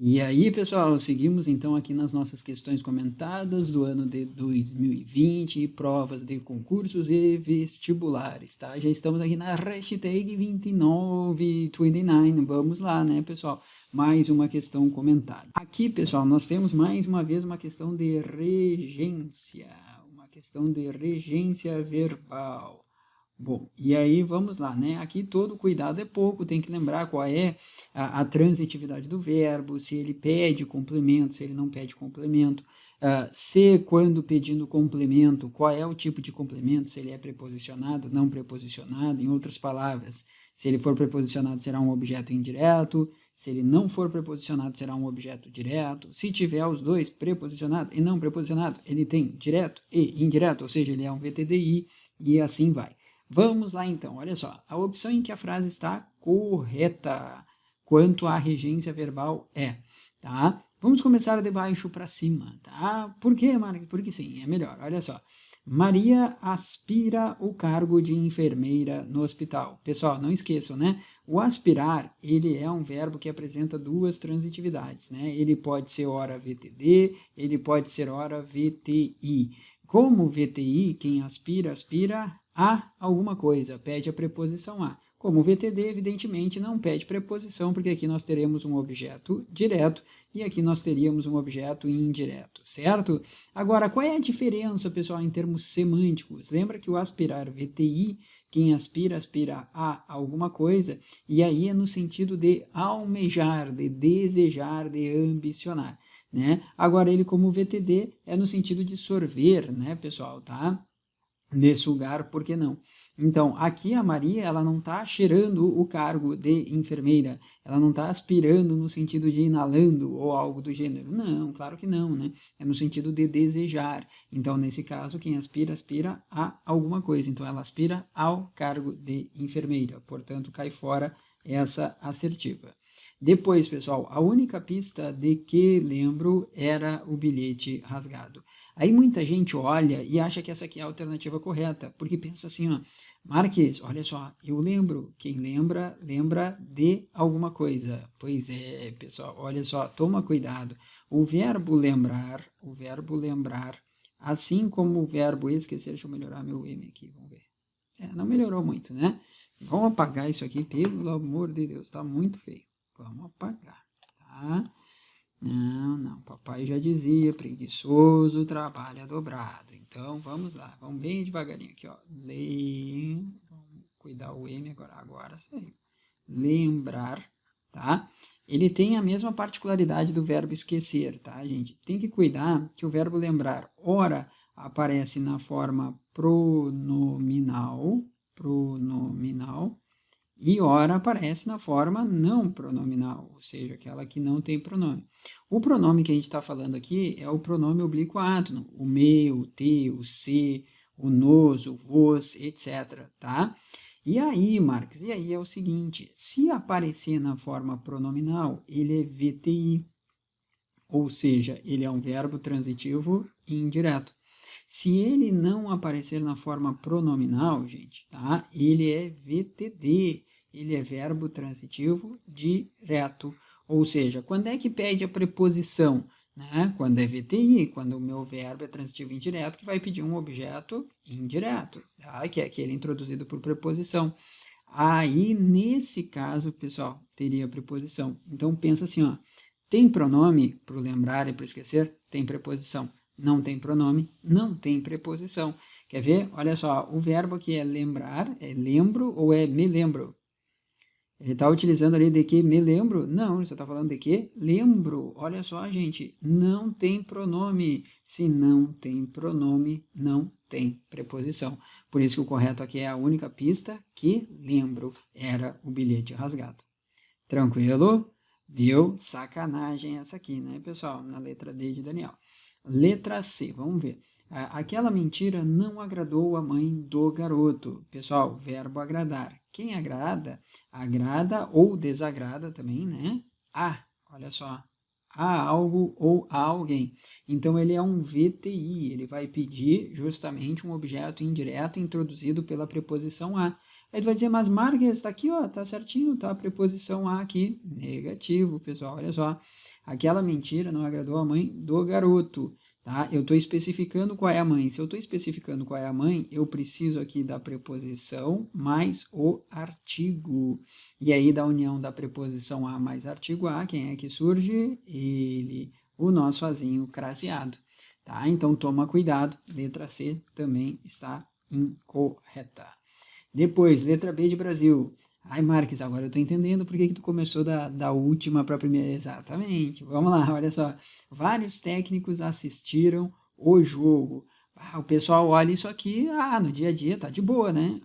E aí, pessoal, seguimos então aqui nas nossas questões comentadas do ano de 2020, provas de concursos e vestibulares, tá? Já estamos aqui na hashtag 2929, vamos lá, né, pessoal? Mais uma questão comentada. Aqui, pessoal, nós temos mais uma vez uma questão de regência verbal. Bom, e aí vamos lá, né? Aqui todo cuidado é pouco, tem que lembrar qual é a transitividade do verbo, se ele pede complemento, se ele não pede complemento, se quando pedindo complemento, qual é o tipo de complemento, se ele é preposicionado, não preposicionado, em outras palavras, se ele for preposicionado será um objeto indireto, se ele não for preposicionado será um objeto direto, se tiver os dois, preposicionado e não preposicionado, ele tem direto e indireto, ou seja, ele é um VTDI e assim vai. Vamos lá então, olha só, a opção em que a frase está correta quanto à regência verbal é, tá? Vamos começar de baixo para cima, tá? Por quê, Marcos? Porque sim, é melhor, olha só. Maria aspira o cargo de enfermeira no hospital. Pessoal, não esqueçam, né? O aspirar, ele é um verbo que apresenta duas transitividades, né? Ele pode ser ora VTD, ele pode ser ora VTI. Como VTI, quem aspira, aspira a alguma coisa, pede a preposição a. Como VTD, evidentemente, não pede preposição, porque aqui nós teremos um objeto direto e aqui nós teríamos um objeto indireto, certo? Agora, qual é a diferença, pessoal, em termos semânticos? Lembra que o aspirar VTI, quem aspira, aspira a alguma coisa, e aí é no sentido de almejar, de desejar, de ambicionar, né? Agora, ele como VTD é no sentido de sorver, né, pessoal, tá? Nesse lugar, por que não? Então, aqui a Maria, ela não está cheirando o cargo de enfermeira, ela não está aspirando no sentido de inalando ou algo do gênero. Não, claro que não, né? É no sentido de desejar. Então, nesse caso, quem aspira, aspira a alguma coisa. Então, ela aspira ao cargo de enfermeira. Portanto, cai fora essa assertiva. Depois, pessoal, a única pista de que lembro era o bilhete rasgado. Aí muita gente olha e acha que essa aqui é a alternativa correta, porque pensa assim, ó, Marques, olha só, eu lembro, quem lembra, lembra de alguma coisa. Pois é, pessoal, olha só, toma cuidado. O verbo lembrar, assim como o verbo esquecer, deixa eu melhorar meu M aqui, vamos ver. Não melhorou muito, né? Vamos apagar isso aqui, pelo amor de Deus, tá muito feio. Vamos apagar, tá? Não, papai já dizia, preguiçoso trabalha dobrado. Então, vamos lá, vamos bem devagarinho aqui, ó. Vamos cuidar o M agora saiu. Lembrar, tá? Ele tem a mesma particularidade do verbo esquecer, tá, gente? Tem que cuidar que o verbo lembrar, ora, aparece na forma pronominal, e ora aparece na forma não pronominal, ou seja, aquela que não tem pronome. O pronome que a gente está falando aqui é o pronome oblíquo átono, o meu, o teu, o se, o nos, o vos, etc. Tá? E aí, Marcos, e aí é o seguinte, se aparecer na forma pronominal, ele é VTI, ou seja, ele é um verbo transitivo indireto. Se ele não aparecer na forma pronominal, gente, tá? Ele é VTD, ele é verbo transitivo direto. Ou seja, quando é que pede a preposição? Né? Quando é VTI, quando o meu verbo é transitivo indireto, que vai pedir um objeto indireto, tá? Que é aquele introduzido por preposição. Aí, nesse caso, pessoal, teria preposição. Então, pensa assim, ó, tem pronome para lembrar e para esquecer? Tem preposição. Não tem pronome? Não tem preposição. Quer ver? Olha só, o verbo aqui é lembrar, é lembro ou é me lembro? Ele está utilizando ali de que me lembro? Não, ele só está falando de que lembro. Olha só, gente, não tem pronome. Se não tem pronome, não tem preposição. Por isso que o correto aqui é a única pista que lembro era o bilhete rasgado. Tranquilo? Viu? Sacanagem essa aqui, né, pessoal? Na letra D de Daniel. Letra C, vamos ver. Aquela mentira não agradou a mãe do garoto. Pessoal, verbo agradar. Quem agrada, agrada ou desagrada também, né? Olha só. A algo ou a alguém. Então, ele é um VTI. Ele vai pedir justamente um objeto indireto introduzido pela preposição a. Aí tu vai dizer, mas Marques, está aqui, ó, tá certinho, tá a preposição a aqui. Negativo, pessoal, olha só. aquela mentira não agradou a mãe do garoto, tá? Eu estou especificando qual é a mãe. Se eu estou especificando qual é a mãe, eu preciso aqui da preposição mais o artigo. E aí, da união da preposição a mais artigo a, quem é que surge? Ele, o nosso azinho craseado. Tá? Então, toma cuidado. Letra C também está incorreta. Depois, letra B de Brasil. Ai, Marques, agora eu estou entendendo por que tu começou da última para a primeira. Exatamente. Vamos lá, olha só. Vários técnicos assistiram o jogo. O pessoal olha isso aqui, no dia a dia tá de boa, né?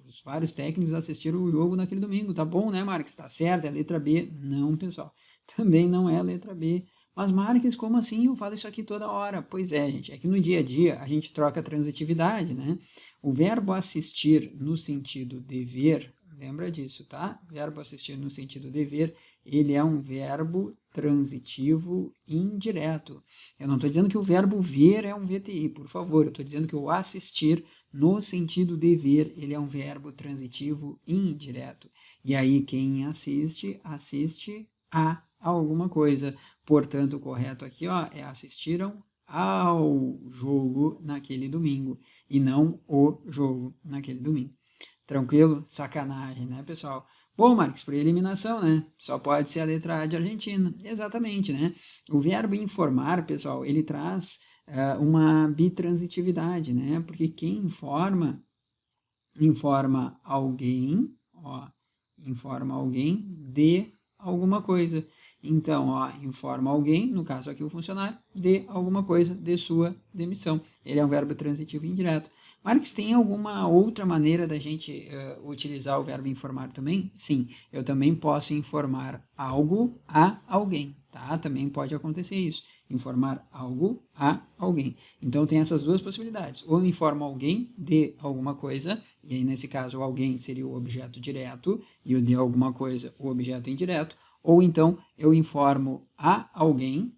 Os vários técnicos assistiram o jogo naquele domingo, tá bom, né, Marques? Tá certo, é a letra B. Não, pessoal, também não é a letra B. Mas, Marques, como assim? Eu falo isso aqui toda hora. Pois é, gente, é que no dia a dia a gente troca a transitividade, né? O verbo assistir no sentido dever, lembra disso, tá? Verbo assistir no sentido dever, ele é um verbo transitivo indireto. Eu não estou dizendo que o verbo ver é um VTI, por favor. Eu estou dizendo que o assistir no sentido dever, ele é um verbo transitivo indireto. E aí quem assiste, assiste a alguma coisa. Portanto, o correto aqui é assistiram ao jogo naquele domingo e não o jogo naquele domingo. Tranquilo? Sacanagem, né, pessoal? Bom, Marcos, por eliminação, né? Só pode ser a letra A de Argentina. Exatamente, né? O verbo informar, pessoal, ele traz uma bitransitividade, né? Porque quem informa alguém, informa alguém de alguma coisa. Então, informa alguém, no caso aqui o funcionário, de alguma coisa, de sua demissão. Ele é um verbo transitivo indireto. Marcos, tem alguma outra maneira da gente utilizar o verbo informar também? Sim, eu também posso informar algo a alguém, tá? Também pode acontecer isso, informar algo a alguém. Então, tem essas duas possibilidades. Ou eu informo alguém de alguma coisa, e aí nesse caso alguém seria o objeto direto, e o de alguma coisa o objeto indireto, ou então eu informo a alguém,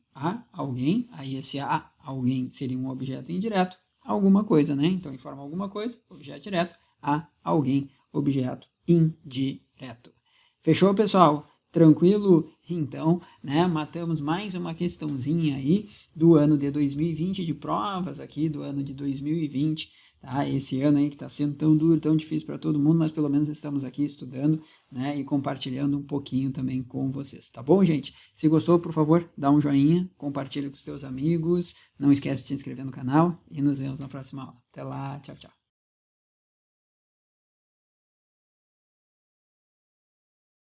aí esse a alguém seria um objeto indireto, alguma coisa, né? Então, informa alguma coisa, objeto direto, a alguém, objeto indireto. Fechou, pessoal? Tranquilo? Então, né, matamos mais uma questãozinha aí do ano de 2020, de provas aqui do ano de 2020, tá? Esse ano aí que está sendo tão duro, tão difícil para todo mundo, mas pelo menos estamos aqui estudando, né, e compartilhando um pouquinho também com vocês, tá bom, gente? Se gostou, por favor, dá um joinha, compartilha com os teus amigos, não esquece de se inscrever no canal e nos vemos na próxima aula. Até lá, tchau, tchau.